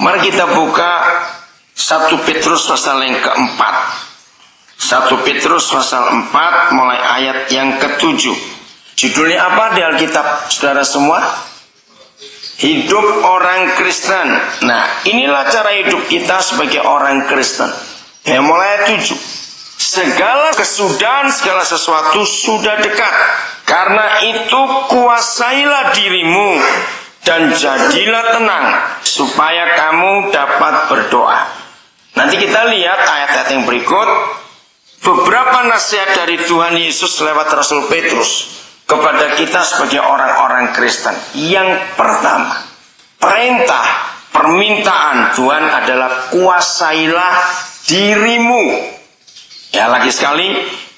Mari kita buka 1 Petrus pasal yang keempat. 1 Petrus pasal 4 mulai ayat yang ke-7. Judulnya apa di Alkitab saudara semua? Hidup orang Kristen. Nah, inilah cara hidup kita sebagai orang Kristen. Ya, mulai ayat 7. Segala kesudahan, segala sesuatu sudah dekat. Karena itu kuasailah dirimu dan jadilah tenang, supaya kamu dapat berdoa. Nanti kita lihat ayat-ayat yang berikut. Beberapa nasihat dari Tuhan Yesus lewat Rasul Petrus kepada kita sebagai orang-orang Kristen. Yang pertama, perintah, permintaan Tuhan adalah kuasailah dirimu. Ya, lagi sekali,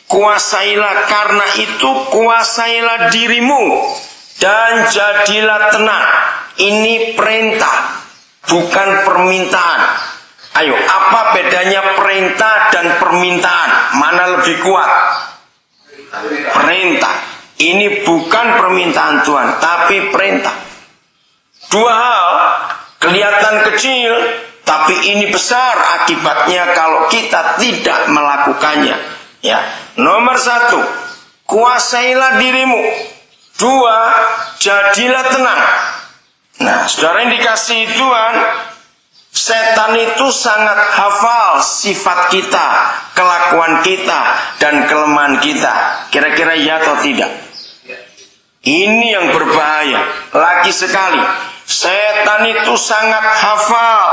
kuasailah, karena itu kuasailah dirimu dan jadilah tenang. Ini perintah, bukan permintaan. Ayo, apa bedanya perintah dan permintaan? Mana lebih kuat? Perintah. Ini bukan permintaan Tuhan, tapi perintah. Dua hal kelihatan kecil, tapi ini besar akibatnya kalau kita tidak melakukannya. Ya, nomor 1, kuasailah dirimu. 2, jadilah tenang. Nah, saudara yang dikasihi Tuhan, setan itu sangat hafal sifat kita, kelakuan kita, dan kelemahan kita. Kira-kira ya atau tidak? Ini yang berbahaya. Lagi sekali, setan itu sangat hafal,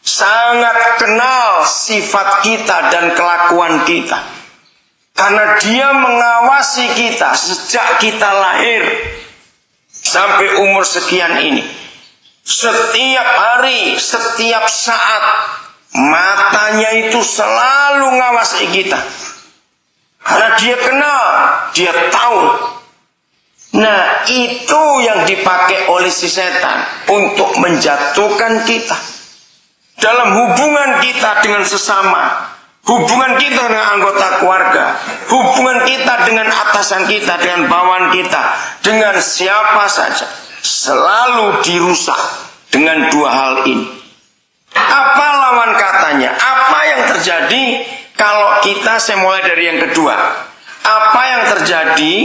sangat kenal sifat kita dan kelakuan kita. Karena dia mengawasi kita sejak kita lahir sampai umur sekian ini. Setiap hari, setiap saat, matanya itu selalu ngawasi kita. Karena dia kenal, dia tahu. Nah, itu yang dipakai oleh si setan untuk menjatuhkan kita. Dalam hubungan kita dengan sesama, hubungan kita dengan anggota keluarga, hubungan kita dengan atasan kita, dengan bawahan kita, dengan siapa saja, selalu dirusak dengan dua hal ini. Apa lawan katanya? Apa yang terjadi kalau kita, saya mulai dari yang kedua. Apa yang terjadi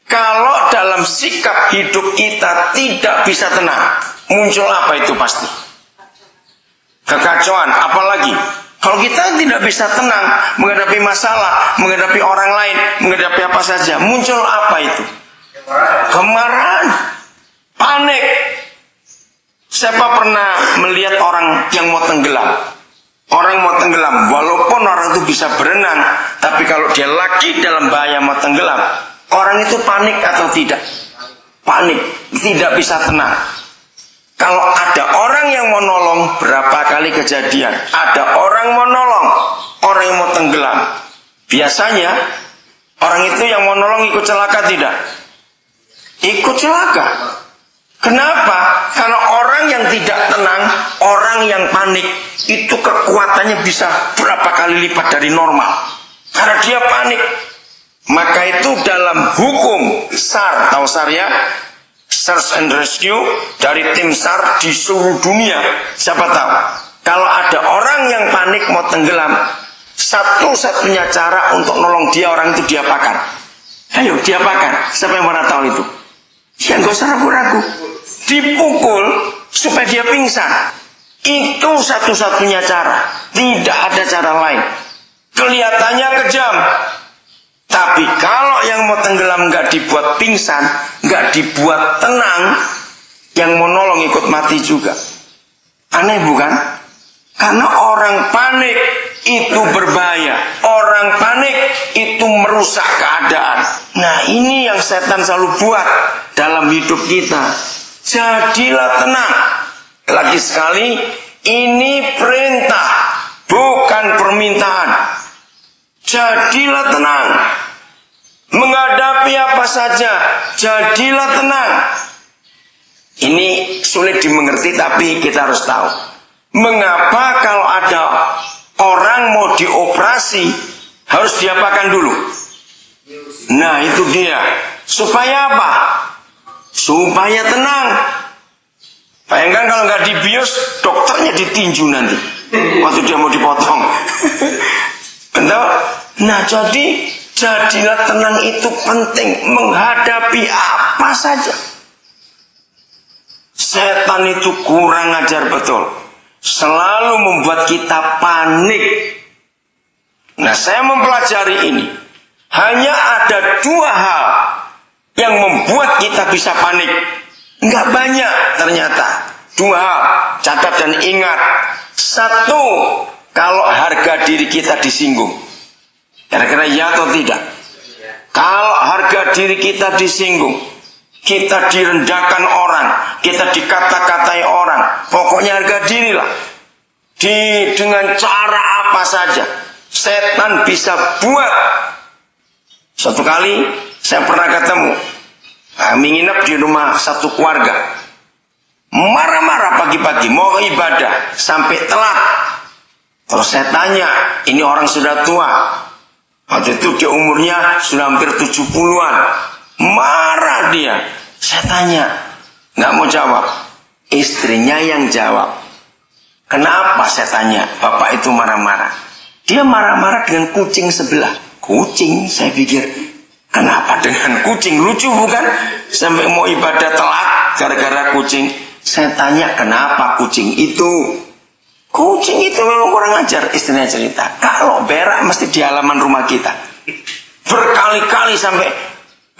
kalau dalam sikap hidup kita tidak bisa tenang? Muncul apa itu pasti? Kekacauan. Apalagi kalau kita tidak bisa tenang menghadapi masalah, menghadapi orang lain, menghadapi apa saja, muncul apa itu? Kemarahan, panik. Siapa pernah melihat orang yang mau tenggelam? Orang mau tenggelam, walaupun orang itu bisa berenang, tapi kalau dia lagi dalam bahaya mau tenggelam, orang itu panik atau tidak? Panik, tidak bisa tenang. Kalau ada orang yang mau nolong, berapa kali kejadian ada orang mau nolong, orang yang mau tenggelam, biasanya orang itu yang mau nolong ikut celaka tidak? Ikut celaka. Kenapa? Karena orang yang tidak tenang, orang yang panik, itu kekuatannya bisa berapa kali lipat dari normal. Karena dia panik. Maka itu dalam hukum SAR, tahu SAR ya? Search and Rescue, dari tim SAR di seluruh dunia. Siapa tahu? Kalau ada orang yang panik mau tenggelam, satu-satunya cara untuk nolong dia, orang itu diapakan? Ayo diapakan. Siapa yang pernah tahu itu? Ya gak usah ragu-ragu. Dipukul supaya dia pingsan. Itu satu-satunya cara. Tidak ada cara lain. Kelihatannya kejam, tapi kalau yang mau tenggelam nggak dibuat pingsan, nggak dibuat tenang, yang mau nolong ikut mati juga. Aneh bukan? Karena orang panik itu berbahaya. Orang panik itu merusak keadaan. Nah, ini yang setan selalu buat dalam hidup kita. Jadilah tenang. Lagi sekali, ini perintah, bukan permintaan. Jadilah tenang. Menghadapi apa saja, jadilah tenang. Ini sulit dimengerti, tapi kita harus tahu. Mengapa kalau ada orang mau dioperasi, harus diapakan dulu? Nah, itu dia. Supaya apa? Supaya tenang. Bayangkan kalau nggak dibius, dokternya kepalanya ditinju nanti waktu dia mau dipotong. Nah, jadilah tenang itu penting menghadapi apa saja. Setan itu kurang ajar betul, selalu membuat kita panik. Nah, saya mempelajari ini, hanya ada 2 hal yang membuat kita bisa panik. Enggak banyak ternyata. 2 hal, catat dan ingat. 1, kalau harga diri kita disinggung. Kira-kira ya atau tidak? Kalau harga diri kita disinggung, kita direndahkan orang, kita dikata-katai orang, pokoknya harga diri lah. Dengan cara apa saja, setan bisa buat. Suatu kali saya pernah ketemu, kami nginep di rumah satu keluarga. Marah-marah pagi-pagi, mau ibadah, sampai telat. Terus saya tanya, ini orang sudah tua. Waktu itu dia umurnya sudah hampir 70-an. Marah dia. Saya tanya, nggak mau jawab. Istrinya yang jawab. Kenapa saya tanya, bapak itu marah-marah? Dia marah-marah dengan kucing sebelah. Kucing, saya pikir, kenapa dengan kucing? Lucu bukan? Sampai mau ibadah telat gara-gara kucing. Saya tanya, kenapa kucing itu? Kucing itu memang kurang ajar. Istrinya cerita, kalau berak mesti di halaman rumah kita. Berkali-kali sampai,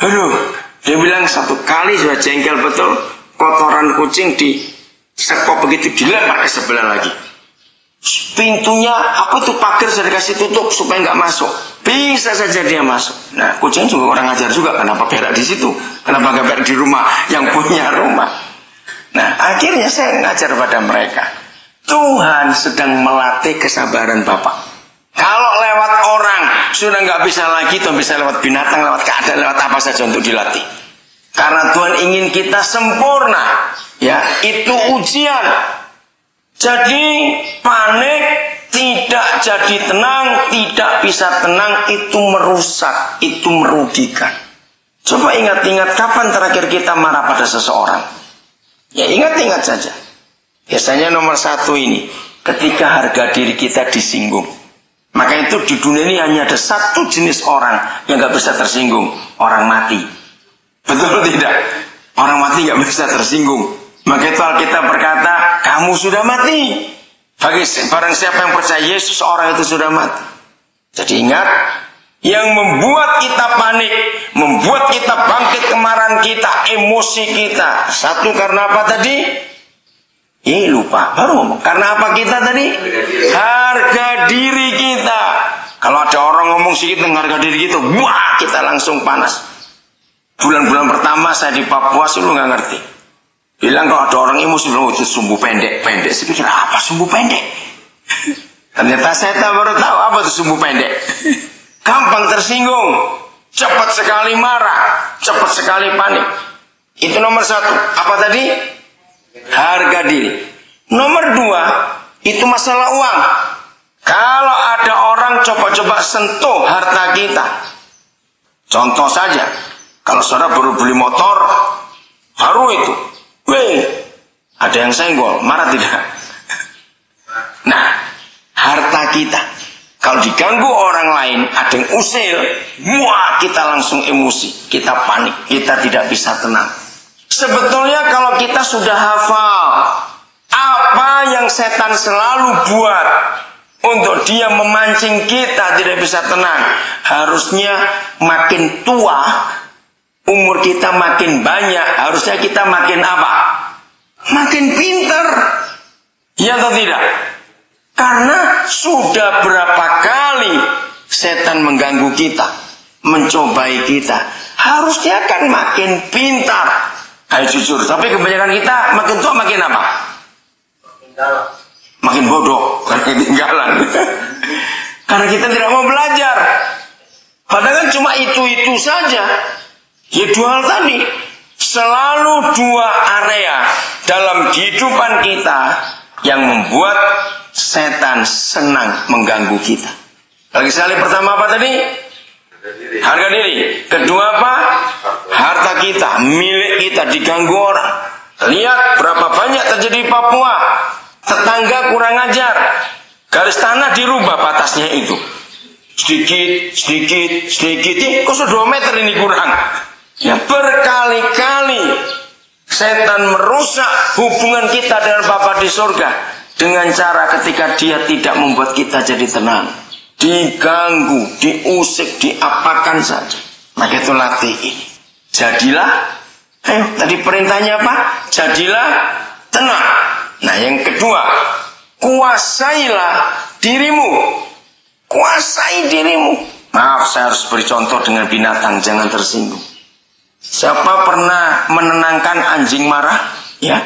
aduh, dia bilang 1 kali sudah jengkel betul, kotoran kucing di sekop begitu dilempar ke sebelah lagi. Pintunya, apa tuh, pagar sudah dikasih tutup supaya nggak masuk. Bisa saja dia masuk. Nah, kucing juga orang ajar juga. Kenapa berak di situ? Kenapa nggak berak di rumah yang punya rumah? Nah, akhirnya saya ngajar pada mereka. Tuhan sedang melatih kesabaran Bapak. Kalau lewat orang sudah nggak bisa lagi, Tuhan bisa lewat binatang, lewat keadaan, lewat apa saja untuk dilatih. Karena Tuhan ingin kita sempurna. Ya, itu ujian. Jadi panik, tidak jadi tenang, tidak bisa tenang, itu merusak, itu merugikan. Coba ingat-ingat kapan terakhir kita marah pada seseorang. Ya ingat-ingat saja. Biasanya nomor 1 ini, ketika harga diri kita disinggung. Maka itu di dunia ini hanya ada 1 jenis orang yang gak bisa tersinggung. Orang mati. Betul tidak? Orang mati gak bisa tersinggung. Maka itu Alkitab berkata, kamu sudah mati. Barang siapa yang percaya Yesus, orang itu sudah mati. Jadi ingat, yang membuat kita panik, membuat kita bangkit kemarahan kita, emosi kita. 1 karena apa tadi? Lupa, baru ngomong. Karena apa kita tadi? Harga diri kita. Kalau ada orang ngomong sedikit tentang harga diri kita, wah, kita langsung panas. Bulan-bulan pertama saya di Papua, sih lu nggak ngerti. Bilang kalau ada orang emosi, bilang itu sumbu pendek. Saya pikir apa sumbu pendek? Ternyata saya baru tahu apa itu sumbu pendek. Gampang tersinggung, cepat sekali marah, cepat sekali panik. Itu nomor 1. Apa tadi? Harga diri. Nomor 2, itu masalah uang. Kalau ada orang coba-coba sentuh harta kita. Contoh saja, kalau saudara baru beli motor, baru itu. Ada yang senggol, marah tidak? Nah, harta kita. Kalau diganggu orang lain, ada yang usil, wah, kita langsung emosi, kita panik, kita tidak bisa tenang. Sebetulnya kalau kita sudah hafal apa yang setan selalu buat untuk dia memancing kita tidak bisa tenang, harusnya makin tua, umur kita makin banyak, harusnya kita makin apa? Makin pintar. Ya atau tidak? Karena sudah berapa kali setan mengganggu kita, mencobai kita. Harusnya kan makin pintar. Ayo jujur, tapi kebanyakan kita makin tua makin apa? Makin bodoh, karena ketinggalan. Karena kita tidak mau belajar. Padahal kan cuma itu saja. Ya 2 hal tadi. Selalu 2 area dalam kehidupan kita yang membuat setan senang mengganggu kita. Lagi sekali, pertama apa tadi? Harga diri. Kedua apa? Harta kita, milik kita diganggu orang. Lihat berapa banyak terjadi di Papua. Tetangga kurang ajar, garis tanah dirubah batasnya itu. Sedikit, kok 2 meter ini kurang. Ya berkali-kali setan merusak hubungan kita dengan Bapa di surga dengan cara ketika dia tidak membuat kita jadi tenang, diganggu, diusik, diapakan saja. Maka itu latih ini. Jadilah, tadi perintahnya apa? Jadilah tenang. Nah yang kedua, kuasailah dirimu. Kuasai dirimu. Maaf, saya harus beri contoh dengan binatang, jangan tersinggung. Siapa pernah menenangkan anjing marah? Ya,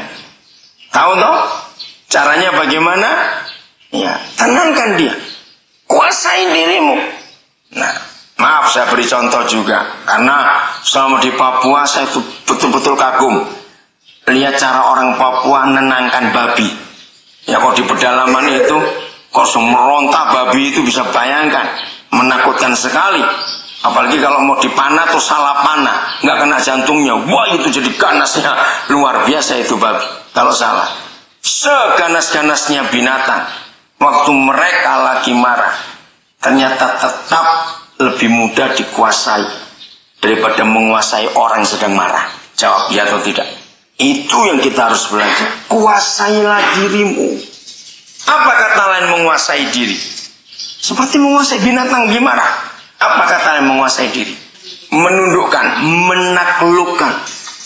tahu toh? Caranya bagaimana? Ya, tenangkan dia. Kuasai dirimu. Nah, maaf saya beri contoh juga, karena selama di Papua saya itu betul-betul kagum. Lihat cara orang Papua menenangkan babi. Ya, kok di pedalaman itu, kok meronta babi itu bisa bayangkan, menakutkan sekali. Apalagi kalau mau dipanah tuh salah panah, nggak kena jantungnya. Wah itu jadi ganasnya luar biasa itu babi. Kalau salah, seganas-ganasnya binatang, waktu mereka lagi marah, ternyata tetap lebih mudah dikuasai daripada menguasai orang yang sedang marah. Jawab ya atau tidak? Itu yang kita harus belajar. Kuasailah dirimu. Apa kata lain menguasai diri? Seperti menguasai binatang gimana? Apa kata lain menguasai diri? Menundukkan, menaklukkan,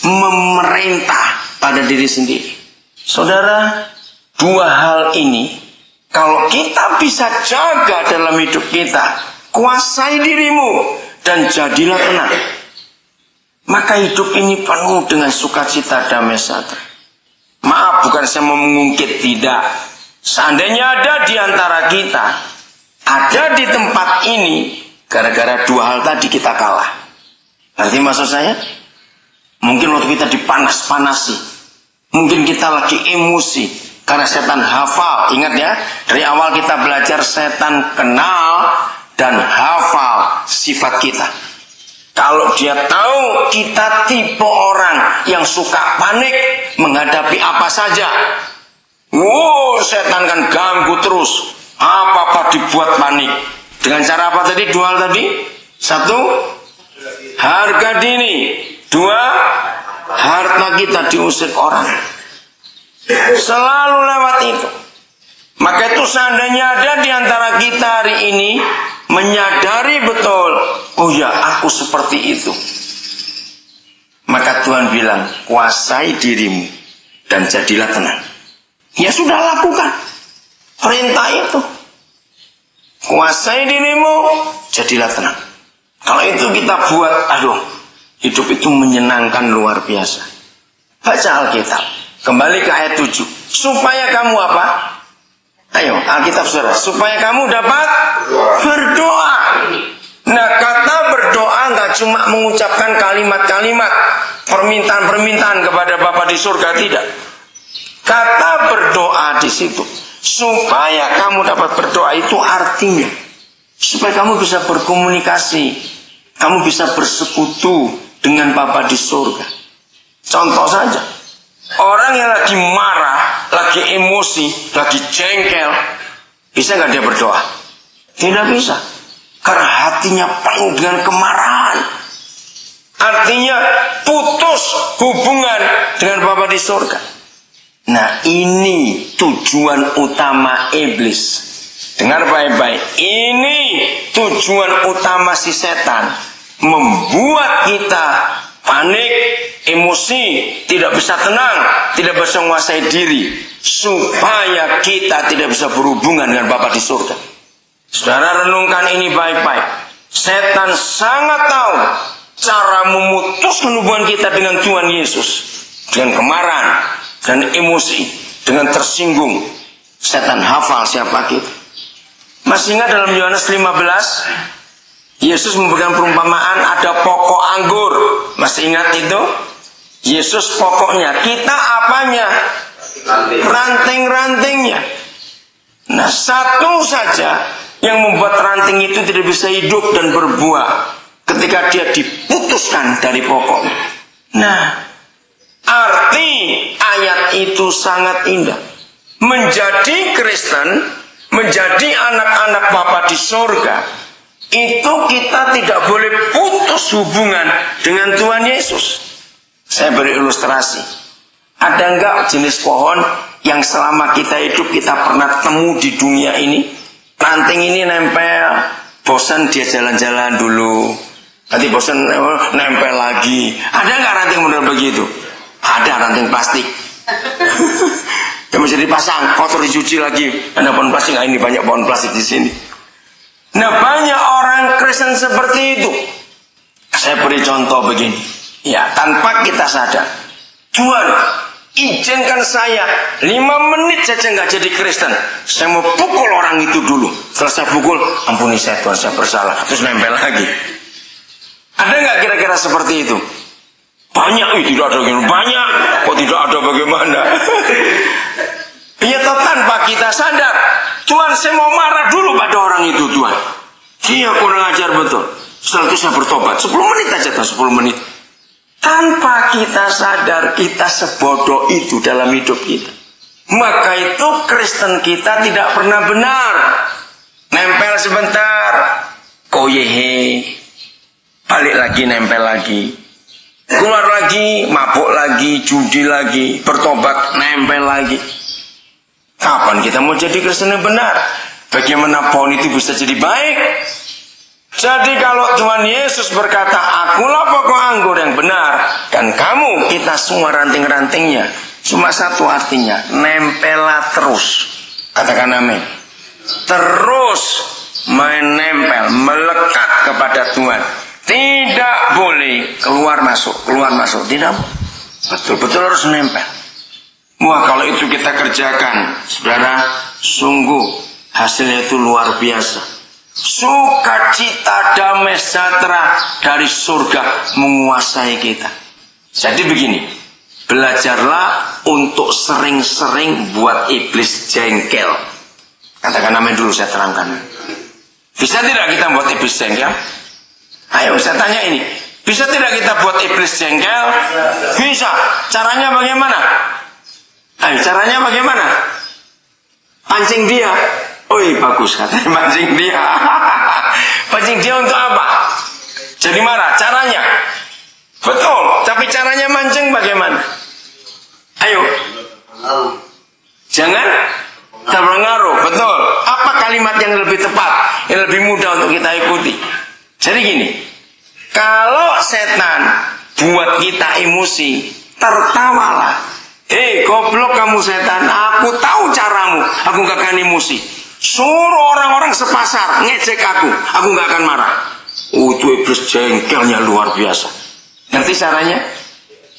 memerintah pada diri sendiri. Saudara, 2 hal ini kalau kita bisa jaga dalam hidup kita, kuasai dirimu dan jadilah tenang, maka hidup ini penuh dengan sukacita, damai sejahtera. Maaf, bukan saya mau mengungkit, tidak. Seandainya ada di antara kita, ada di tempat ini, gara-gara 2 hal tadi kita kalah. Nanti maksud saya, mungkin waktu kita dipanas-panasi, mungkin kita lagi emosi, karena setan hafal. Ingat ya, dari awal kita belajar setan kenal dan hafal sifat kita. Kalau dia tahu kita tipe orang yang suka panik menghadapi apa saja, setan kan ganggu terus. Apa-apa dibuat panik. Dengan cara apa tadi? 2 hal tadi. 1, harga diri. 2, harta kita diusik orang. Selalu lewat itu. Maka itu seandainya ada di antara kita hari ini menyadari betul, oh ya aku seperti itu, maka Tuhan bilang, kuasai dirimu dan jadilah tenang. Ya sudah, lakukan perintah itu. Kuasai dirimu, jadilah tenang. Kalau itu kita buat, hidup itu menyenangkan luar biasa. Baca Alkitab. Kembali ke ayat 7. Supaya kamu apa? Ayo, Alkitab saudara. Supaya kamu dapat berdoa. Nah, kata berdoa nggak cuma mengucapkan kalimat-kalimat permintaan-permintaan kepada Bapa di surga, tidak. Kata berdoa di situ. Supaya kamu dapat berdoa itu artinya supaya kamu bisa berkomunikasi, kamu bisa bersekutu dengan Bapa di surga. Contoh saja, orang yang lagi marah, lagi emosi, lagi jengkel, bisa nggak dia berdoa? Tidak bisa, karena hatinya penuh dengan kemarahan. Artinya putus hubungan dengan Bapa di surga. Nah, ini tujuan utama iblis. Dengar baik-baik. Ini tujuan utama si setan. Membuat kita panik, emosi, tidak bisa tenang, tidak bisa menguasai diri, supaya kita tidak bisa berhubungan dengan Bapa di surga. Saudara, renungkan ini baik-baik. Setan sangat tahu cara memutuskan hubungan kita dengan Tuhan Yesus. Dengan kemarahan dan emosi, dengan tersinggung. Setan hafal siapa kita. Masih ingat dalam Yohanes 15, Yesus memberikan perumpamaan ada pokok anggur. Masih ingat itu? Yesus pokoknya, kita apanya? Ranting-rantingnya. Nah, satu saja yang membuat ranting itu tidak bisa hidup dan berbuah ketika dia diputuskan dari pokoknya. Nah, arti ayat itu sangat indah. menjadi Kristen, menjadi anak-anak Bapa di surga, itu kita tidak boleh putus hubungan dengan Tuhan Yesus. Saya beri ilustrasi. Ada enggak jenis pohon yang selama kita hidup kita pernah temu di dunia ini? Ranting ini nempel, bosan dia jalan-jalan dulu, nanti bosan nempel lagi. Ada enggak ranting model begitu? Ada ranting plastik. Yang bisa dipasang, kotor dicuci lagi. Ada pohon plastik, ini banyak pohon plastik di sini. Nah, banyak orang Kristen seperti itu. Saya beri contoh begini. Ya, tanpa kita sadar. Tuhan, izinkan saya 5 menit saja nggak jadi Kristen. Saya mau pukul orang itu dulu. Setelah saya pukul, ampuni saya Tuhan, saya bersalah. Terus nempel lagi. Ada nggak kira-kira seperti itu? Banyak, tidak ada yang banyak. Kok tidak ada bagaimana? Ya, tanpa kita sadar, Tuhan, saya mau marah dulu pada orang itu, Tuhan. Dia kurang ajar betul. Setelah itu saya bertobat. 10 menit aja, Tuhan, 10 menit. Tanpa kita sadar, kita sebodoh itu dalam hidup kita. Maka itu Kristen kita tidak pernah benar. Nempel sebentar, koyehe, balik lagi, nempel lagi. Keluar lagi, mabuk lagi, judi lagi, bertobat, nempel lagi. Kapan kita mau jadi Kristen yang benar? Bagaimana pohon itu bisa jadi baik? Jadi kalau Tuhan Yesus berkata, akulah pokok anggur yang benar, dan kamu, kita semua ranting-rantingnya, cuma satu artinya, nempelah terus. Katakan amin. Terus menempel, melekat kepada Tuhan. Tidak boleh keluar masuk. Tidak. Betul-betul harus nempel. Wah, kalau itu kita kerjakan, saudara, sungguh hasilnya itu luar biasa. Sukacita, damai sejahtera dari surga menguasai kita. Jadi begini, belajarlah untuk sering-sering buat iblis jengkel. Katakan amin dulu, saya terangkan. Bisa tidak kita buat iblis jengkel? Ayo saya tanya ini, bisa tidak kita buat iblis jengkel? Bisa. Caranya bagaimana? Ayo, caranya bagaimana? Pancing dia. Oi, bagus katanya, pancing dia. Pancing dia untuk apa? Jadi marah. Caranya betul, tapi caranya mancing bagaimana? Ayo. Jangan terpengaruh. Betul. Apa kalimat yang lebih tepat, yang lebih mudah untuk kita ikuti? Jadi gini, kalau setan buat kita emosi, tertawalah. Goblok kamu setan, aku tahu caramu, aku gak akan emosi. Suruh orang-orang sepasar ngecek aku gak akan marah. Itu iblis jengkelnya luar biasa. Ngerti caranya?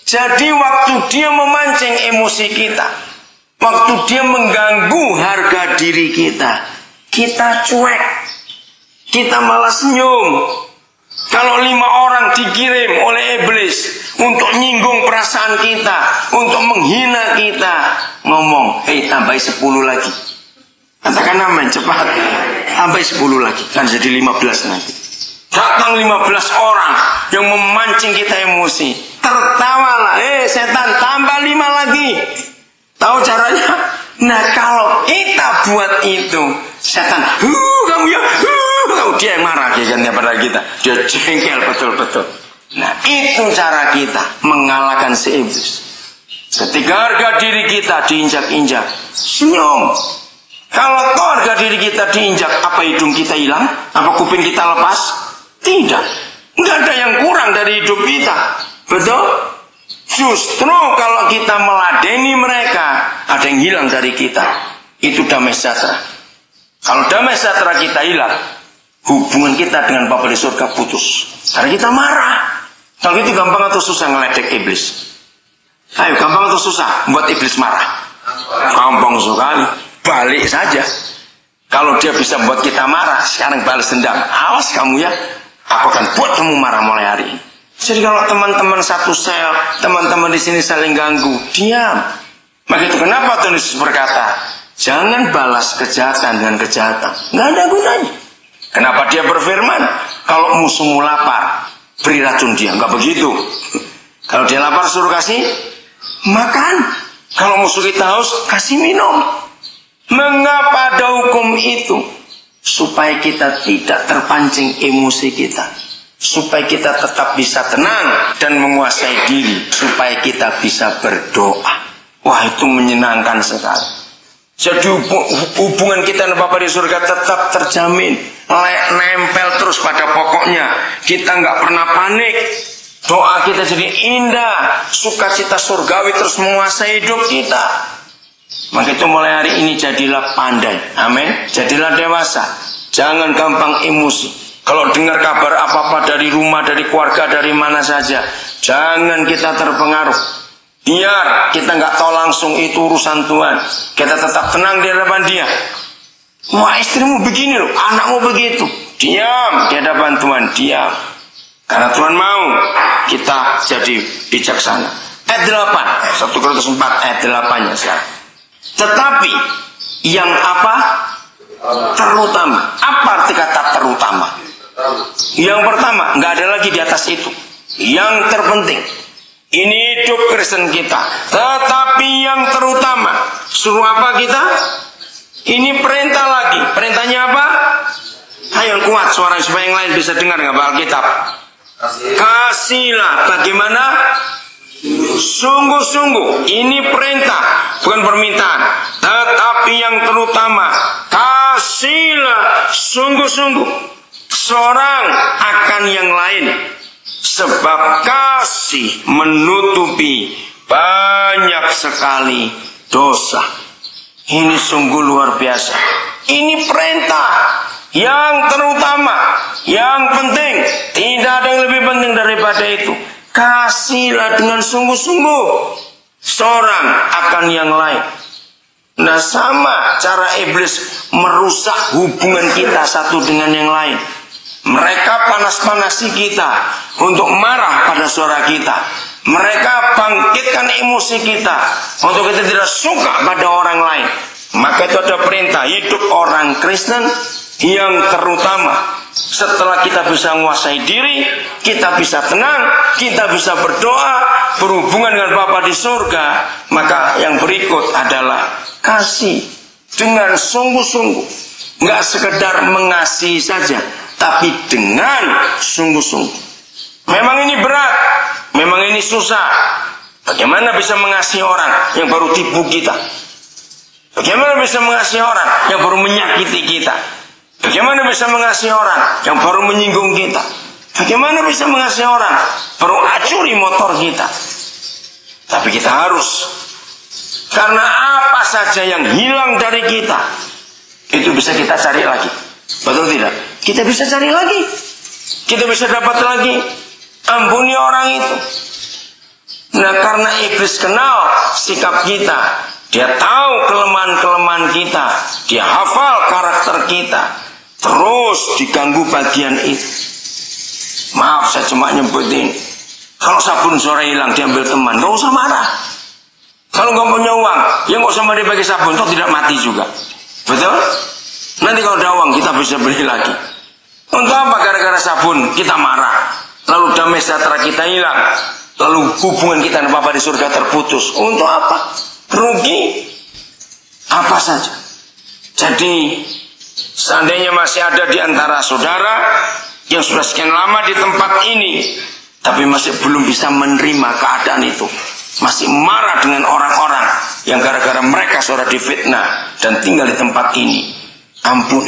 Jadi waktu dia memancing emosi kita, waktu dia mengganggu harga diri kita, kita cuek, kita malah senyum. Kalau 5 orang dikirim oleh iblis untuk nyinggung perasaan kita, untuk menghina kita, ngomong, tambah 10 lagi. Katakan amin, cepat. Tambah 10 lagi, kan jadi 15 nanti. Datang 15 orang yang memancing kita emosi. Tertawalah, setan tambah 5 lagi. Tahu caranya? Nah, kalau kita buat itu, setan, kamu ya, dia yang marah pada kita. Dia jengkel betul-betul. Nah, itu cara kita mengalahkan si iblis. Ketika harga diri kita diinjak-injak, senyum. Kalau harga diri kita diinjak, apa hidung kita hilang? Apa kuping kita lepas? Tidak. Nggak ada yang kurang dari hidup kita. Betul? Justru kalau kita meladeni mereka, ada yang hilang dari kita. Itu damai sejahtera. Kalau damai sejahtera kita hilang, hubungan kita dengan Bapa di surga putus. Karena kita marah. Kalau itu gampang atau susah ngeledek iblis? Ayo, gampang atau susah buat iblis marah? Gampang sekali. Balik saja. Kalau dia bisa buat kita marah, sekarang balas dendam. Awas kamu ya, aku akan buat kamu marah mulai hari ini. Jadi kalau teman-teman satu sel, teman-teman di sini saling ganggu, diam. Maka itu kenapa Tuhan Yesus berkata, jangan balas kejahatan dengan kejahatan. Nggak ada gunanya. Kenapa dia berfirman, kalau musuhmu lapar, beri racun dia. Nggak begitu. Kalau dia lapar suruh kasih makan. Kalau musuh kita haus, kasih minum. Mengapa ada hukum itu? Supaya kita tidak terpancing emosi kita, supaya kita tetap bisa tenang dan menguasai diri, supaya kita bisa berdoa. Wah, itu menyenangkan sekali. Jadi hubungan kita dengan Bapa di surga tetap terjamin, nempel terus pada pokoknya. Kita nggak pernah panik. Doa kita jadi indah, sukacita surgawi terus menguasai hidup kita. Maka itu mulai hari ini jadilah pandai. Amin. Jadilah dewasa. Jangan gampang emosi. Kalau dengar kabar apa-apa dari rumah, dari keluarga, dari mana saja, jangan kita terpengaruh. Biar kita nggak tahu langsung itu urusan Tuhan. Kita tetap tenang di hadapan Dia. Wah, istrimu begini loh, anakmu begitu. Diam di hadapan Tuhan, diam. Karena Tuhan mau kita jadi bijaksana. Ayat 8, 1 Korintus 4 ayat 8-nya sekarang. Tetapi yang apa? Terutama. Apa arti kata terutama? Yang pertama, nggak ada lagi di atas itu. Yang terpenting, ini hidup Kristen kita. Tetapi yang terutama, suruh apa kita? Ini perintah lagi. Perintahnya apa? Ayo kuat suara supaya yang lain bisa dengar nggak Alkitab? Kasihlah. Bagaimana? Sungguh-sungguh. Ini perintah, bukan permintaan. Tetapi yang terutama, kasihlah sungguh-sungguh seorang akan yang lain, sebab kasih menutupi banyak sekali dosa. Ini sungguh luar biasa. Ini perintah yang terutama, yang penting. Tidak ada yang lebih penting daripada itu. Kasihlah dengan sungguh-sungguh seorang akan yang lain. Nah, sama cara iblis merusak hubungan kita satu dengan yang lain. Mereka panas-panasi kita untuk marah pada suara kita. Mereka bangkitkan emosi kita untuk kita tidak suka pada orang lain. Maka itu ada perintah hidup orang Kristen yang terutama. Setelah kita bisa menguasai diri, kita bisa tenang, kita bisa berdoa, berhubungan dengan Bapa di surga, maka yang berikut adalah kasih dengan sungguh-sungguh. Nggak sekedar mengasihi saja, tapi dengan sungguh-sungguh. Memang ini berat, memang ini susah. Bagaimana bisa mengasihi orang yang baru tipu kita? Bagaimana bisa mengasihi orang yang baru menyakiti kita? Bagaimana bisa mengasihi orang yang baru menyinggung kita? Bagaimana bisa mengasihi orang baru acuri motor kita? Tapi kita harus. Karena apa saja yang hilang dari kita, itu bisa kita cari lagi. Betul tidak? Kita bisa cari lagi. Kita bisa dapat lagi. Ampuni orang itu. Nah, karena iblis kenal sikap kita, dia tahu kelemahan-kelemahan kita, dia hafal karakter kita, terus diganggu bagian itu. Maaf, saya cuma nyebutin. Kalau sabun sore hilang, diambil teman, gak usah marah. Kalau nggak punya uang, ya nggak usah mari pakai sabun, toh tidak mati juga. Betul? Nanti kalau ada uang, kita bisa beli lagi. Untuk apa gara-gara sabun kita marah? Lalu damai sejahtera kita hilang. Lalu hubungan kita dengan Bapa di surga terputus. Untuk apa? Rugi apa saja. Jadi seandainya masih ada di antara saudara yang sudah sekian lama di tempat ini, tapi masih belum bisa menerima keadaan itu, masih marah dengan orang-orang yang gara-gara mereka saudara difitnah dan tinggal di tempat ini, ampun,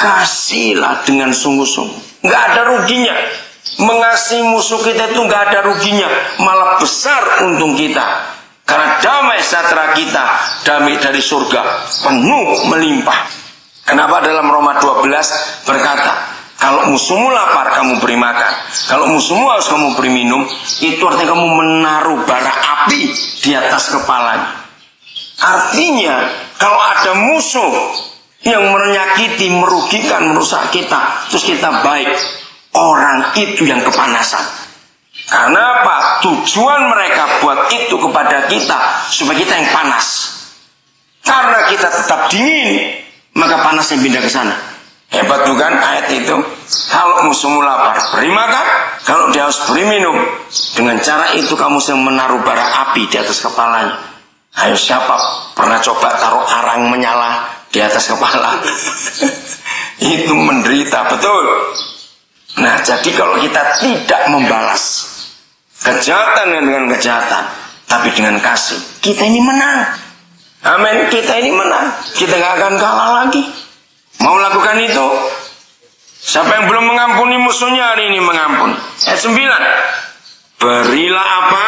kasihlah dengan sungguh-sungguh. Nggak ada ruginya. Mengasihi musuh kita itu nggak ada ruginya, malah besar untung kita. Karena damai sejahtera kita, damai dari surga, penuh melimpah. Kenapa dalam Roma 12 berkata, kalau musuhmu lapar, kamu beri makan. Kalau musuhmu haus, kamu beri minum. Itu artinya kamu menaruh bara api di atas kepalanya. Artinya, kalau ada musuh yang menyakiti, merugikan, merusak kita, terus kita baik, orang itu yang kepanasan. Karena apa? Tujuan mereka buat itu kepada kita supaya kita yang panas. Karena kita tetap dingin, maka panasnya pindah ke sana. Hebat bukan ayat itu? Kalau musuhmu lapar, beri makan. Kalau dia harus beri minum. Dengan cara itu kamu sedang menaruh bara api di atas kepalanya. Ayo, siapa pernah coba taruh arang menyala di atas kepala? Itu menderita, betul. Nah, jadi kalau kita tidak membalas kejahatan dengan kejahatan, tapi dengan kasih, kita ini menang. Amin, kita ini menang. Kita gak akan kalah lagi. Mau lakukan itu? Siapa yang belum mengampuni musuhnya hari ini mengampuni. Ayat 9. Berilah apa?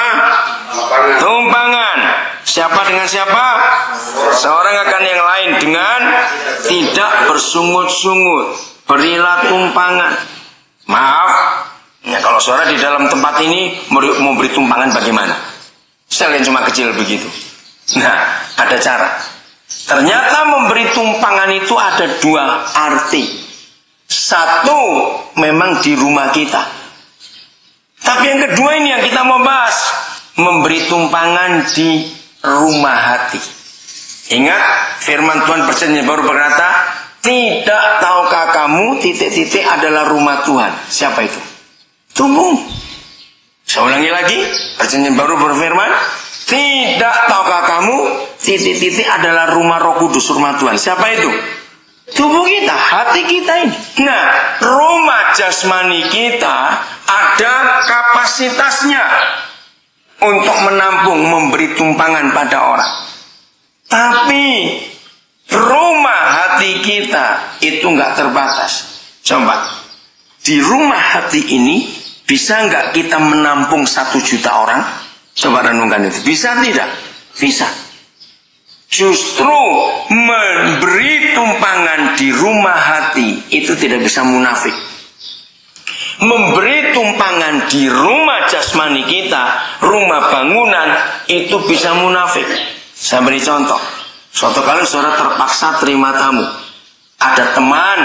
Tumpangan. Siapa dengan siapa? Seorang akan yang lain dengan tidak bersungut-sungut. Berilah tumpangan. Maaf, ya, kalau saudara di dalam tempat ini mau beri tumpangan bagaimana? Sekalian cuma kecil begitu. Nah, ada cara. Ternyata memberi tumpangan itu ada dua arti. Satu, memang di rumah kita. Tapi yang kedua ini yang kita mau bahas. Memberi tumpangan di rumah hati. Ingat, firman Tuhan Perjanjian Baru berkata, tidak tahukah kamu titik-titik adalah rumah Tuhan. Siapa itu? Tubuh. Saya ulangi lagi, Perjanjian Baru berfirman, tidak tahukah kamu titik-titik adalah rumah Roh Kudus, rumah Tuhan. Siapa itu? Tubuh kita, hati kita ini. Nah, rumah jasmani kita ada kapasitasnya untuk menampung, memberi tumpangan pada orang. Tapi rumah hati kita itu nggak terbatas. Coba, di rumah hati ini bisa nggak kita menampung 1 juta orang? Coba renungkan itu. Bisa tidak? Bisa. Justru memberi tumpangan di rumah hati itu tidak bisa munafik. Memberi tumpangan di rumah jasmani kita, rumah bangunan, itu bisa munafik. Saya beri contoh. Suatu kali saudara terpaksa terima tamu. Ada teman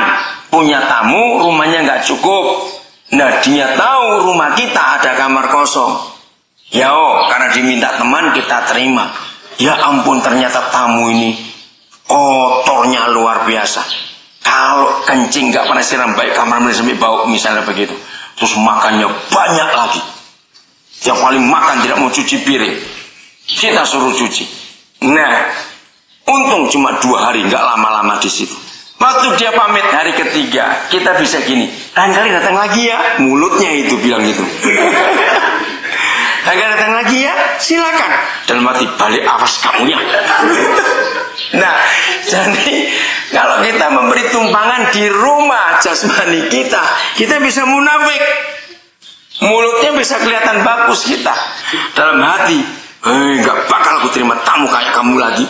punya tamu, rumahnya nggak cukup. Nah, dia tahu rumah kita ada kamar kosong. Ya, karena diminta teman kita terima. Ya ampun, ternyata tamu ini kotornya luar biasa. Kalau kencing nggak pernah siram baik, kamar mandi sampai bau misalnya begitu. Terus makannya banyak lagi. Yang paling makan tidak mau cuci piring, kita suruh cuci. Nah, untung cuma 2 hari, nggak lama-lama di situ. Waktu dia pamit hari ketiga, kita bisa gini, lain kali datang lagi ya. Mulutnya itu bilang gitu. Agar datang lagi ya, silakan. Dalam hati, balik awas kamu ya. Nah, jadi kalau kita memberi tumpangan di rumah jasmani kita bisa munafik. Mulutnya bisa kelihatan bagus kita. Dalam hati, gak bakal aku terima tamu kayak kamu lagi.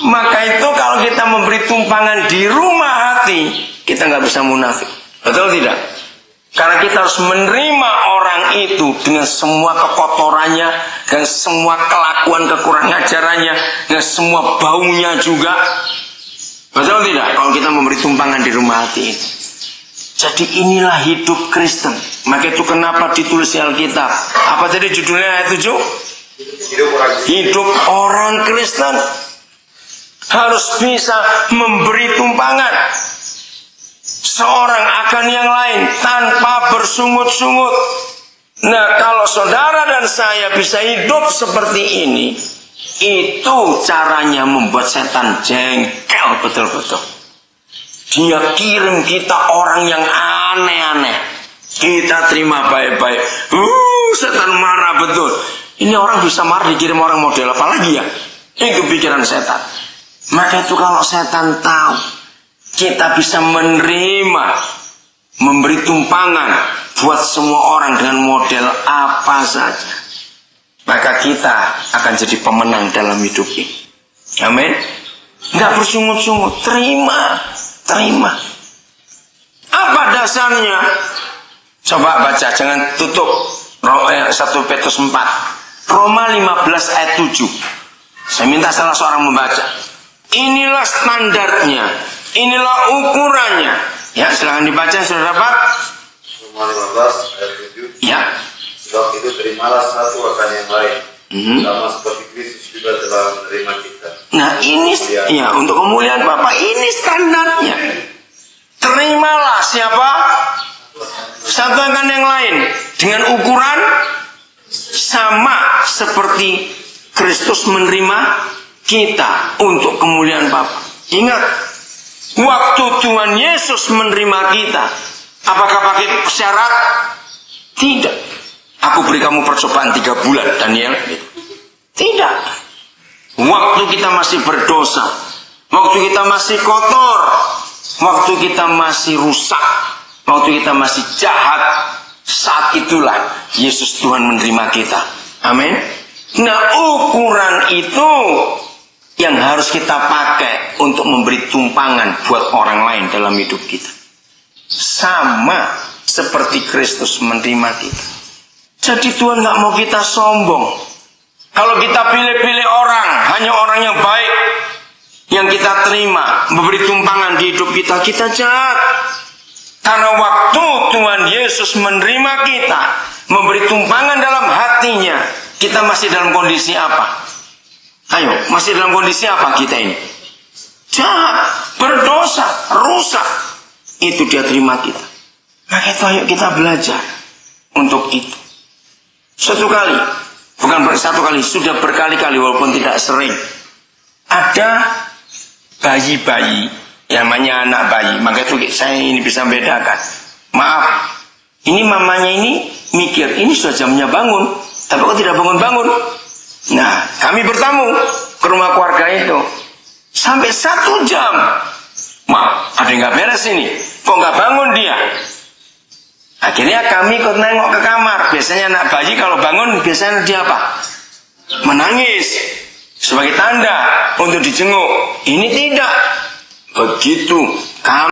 Maka itu kalau kita memberi tumpangan di rumah hati, kita gak bisa munafik. Betul tidak? Karena kita harus menerima orang itu dengan semua kekotorannya, dengan semua kelakuan kekurang ajarannya, dengan semua baunya juga. Betul tidak? Kalau kita memberi tumpangan di rumah hati itu. Jadi inilah hidup Kristen. Maka itu kenapa ditulis di Alkitab. Apa tadi judulnya ayat 7? Hidup orang Kristen harus bisa memberi tumpangan seorang akan yang lain tanpa bersungut-sungut. Nah, kalau saudara dan saya bisa hidup seperti ini, itu caranya membuat setan jengkel betul-betul. Dia kirim kita orang yang aneh-aneh, kita terima baik-baik. Setan marah betul. Ini orang bisa marah dikirim orang model apa lagi ya? Ini kepikiran setan. Maka itu kalau setan tahu kita bisa menerima, memberi tumpangan buat semua orang dengan model apa saja, maka kita akan jadi pemenang dalam hidup ini. Amin. Nggak bersungut-sungut, terima. Apa dasarnya? Coba baca, jangan tutup 1 Petrus 4. Roma 15 ayat 7. Saya minta salah seorang membaca. Inilah standarnya, inilah ukurannya. Ya, silakan dibaca, sudah dapat? Roma 15 ayat 7. Ya. Sebab itu terimalah satu akan yang lain, sama seperti Kristus juga telah menerima kita. Nah, ini ya untuk kemuliaan Bapa, ini standarnya. Terimalah siapa? Satu akan yang lain dengan ukuran sama seperti Kristus menerima kita untuk kemuliaan Bapa. Ingat, waktu Tuhan Yesus menerima kita, apakah pakai syarat? Tidak. Aku beri kamu percobaan 3 bulan, Daniel. Tidak. Waktu kita masih berdosa, waktu kita masih kotor, waktu kita masih rusak, waktu kita masih jahat, saat itulah Yesus Tuhan menerima kita. Amin. Nah, ukuran itu yang harus kita pakai untuk memberi tumpangan buat orang lain dalam hidup kita. Sama seperti Kristus menerima kita. Jadi Tuhan gak mau kita sombong. Kalau kita pilih-pilih orang, hanya orang yang baik yang kita terima, memberi tumpangan di hidup kita, kita jahat. Karena waktu Tuhan Yesus menerima kita, memberi tumpangan dalam hatinya, kita masih dalam kondisi apa? Ayo, masih dalam kondisi apa kita ini? Jahat, berdosa, rusak. Itu dia terima kita. Maka itu ayo kita belajar untuk itu. Sudah berkali-kali walaupun tidak sering. Ada bayi-bayi, yang namanya anak bayi. Maka itu saya ini bisa bedakan. Maaf, ini mamanya ini mikir, ini sudah jamnya bangun, tapi kok tidak bangun-bangun. Nah, kami bertamu ke rumah keluarga itu. Sampai 1 jam. Maaf, ada yang gak beres ini. Kok gak bangun dia? Akhirnya kami ikut nengok ke kamar. Biasanya anak bayi kalau bangun, biasanya dia apa? Menangis. Sebagai tanda untuk dijenguk. Ini tidak. Begitu. Kami